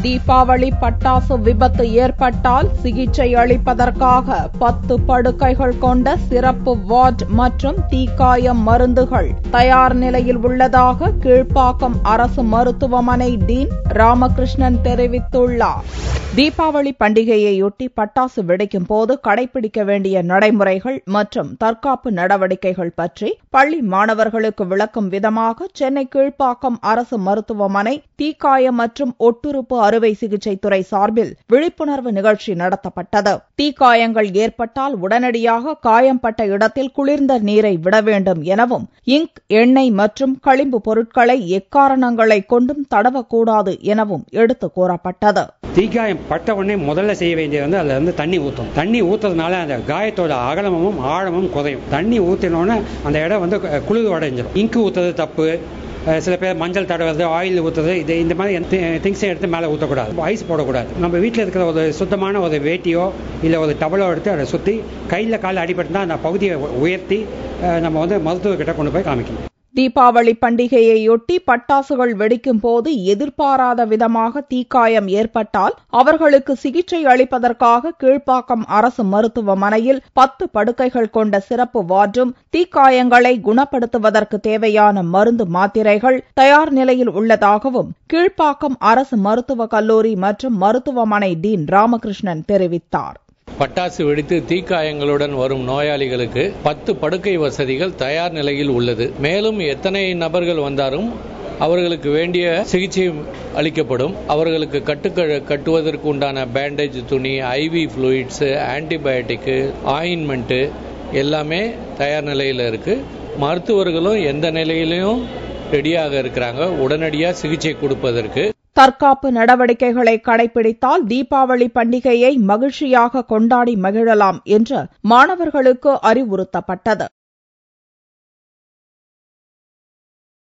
தீபாவளி பட்டாசு விபத்து ஏற்பட்டால் சிகிச்சை அளிப்பதற்காக 10 படுக்கைகள் கொண்ட சிறப்பு வார்டு மற்றும் தீக்காயம் மருந்துகள் தயார் நிலையில் உள்ளதாக கீழ்ப்பாக்கம் அரசு மருத்துவமனை டீன் ராமகிருஷ்ணன் தெரிவித்துள்ளார். தீபாவளி பண்டிகையையொட்டி பட்டாசு வெடிக்கும் போது கடைபிடிக்க வேண்டிய நடைமுறைகள் மற்றும் தற்காப்பு நடவடிக்கைகள் பற்றி பள்ளி மாணவர்களுக்கு விளக்கும் விதமாக சென்னை கீழ்ப்பாக்கம் அரசு மருத்துவமனை தீக்காயம் மற்றும் ஒட்டுறுப்பு அறுவை சிகிச்சை துறை சார்பில் விழிப்புணர்வு நிகழ்ச்சி நடத்தப்பட்டது. தீக்காயங்கள் ஏற்பட்டால் உடனடியாக காயம்பட்ட இடத்தில் குளிர்ந்த நீரை விட வேண்டும் எனவும் இங்க், எண்ணெய் மற்றும் களிம்பு பொருட்களை எக்காரணங்களை கொண்டும் தடவக்கூடாது எனவும் எடுத்துக் கூறப்பட்டது. தீக்காயம் பட்ட உடனே முதல்ல செய்ய வேண்டியது அதுல இருந்து தண்ணி ஊற்றும். தண்ணி ஊற்றுறதுனால அந்த காயத்தோட அகலமும் ஆழமும் குறையும். தண்ணி ஊற்றினோன்னு அந்த இடம் குளிர் அடைஞ்சிடும். இங்கு ஊற்றுறது தப்பு. சில பேர் மஞ்சள் தடவுறது, ஆயில் ஊற்றுறது, இந்த மாதிரி திங்ஸை எடுத்து மேலே ஊற்றக்கூடாது. ஐஸ் போடக்கூடாது. நம்ம வீட்டில் இருக்கிற ஒரு சுத்தமான ஒரு வேட்டியோ இல்லை ஒரு டவலோ எடுத்து அதை சுற்றி கையில் காலில் அடிபட்டுனா அந்த பகுதியை உயர்த்தி நம்ம மருத்துவர்கிட்ட கொண்டு போய் காமிக்கணும். தீபாவளி பண்டிகையையொட்டி பட்டாசுகள் வெடிக்கும் போது எதிர்பாராத விதமாக தீக்காயம் ஏற்பட்டால் அவர்களுக்கு சிகிச்சை அளிப்பதற்காக கீழ்ப்பாக்கம் அரசு மருத்துவமனையில் 10 படுக்கைகள் கொண்ட சிறப்பு வார்டும் தீக்காயங்களை குணப்படுத்துவதற்கு தேவையான மருந்து மாத்திரைகள் தயார் நிலையில் உள்ளதாகவும் கீழ்ப்பாக்கம் அரசு மருத்துவக் கல்லூரி மற்றும் மருத்துவமனை டீன் ராமகிருஷ்ணன் தெரிவித்தார். பட்டாசு வெடித்து தீக்காயங்களுடன் வரும் நோயாளிகளுக்கு 10 படுக்கை வசதிகள் தயார் நிலையில் உள்ளது. மேலும் எத்தனை நபர்கள் வந்தாலும் அவர்களுக்கு வேண்டிய சிகிச்சை அளிக்கப்படும். அவர்களுக்கு கட்டுவதற்கு உண்டான பேண்டேஜ் துணி, ஐவி ஃப்ளூயிட்ஸ், ஆன்டிபயோட்டிக், ஆயின்மெண்ட் எல்லாமே தயார் நிலையில் இருக்கு. மருத்துவர்களும் எந்த நிலையிலும் ரெடியாக இருக்கிறாங்க உடனடியாக சிகிச்சை கொடுப்பதற்கு. தற்காப்பு நடவடிக்கைகளை கடைபிடித்தால் தீபாவளி பண்டிகையை மகிழ்ச்சியாக கொண்டாடி மகிழலாம் என்று மாணவர்களுக்கு அறிவுறுத்தப்பட்டது.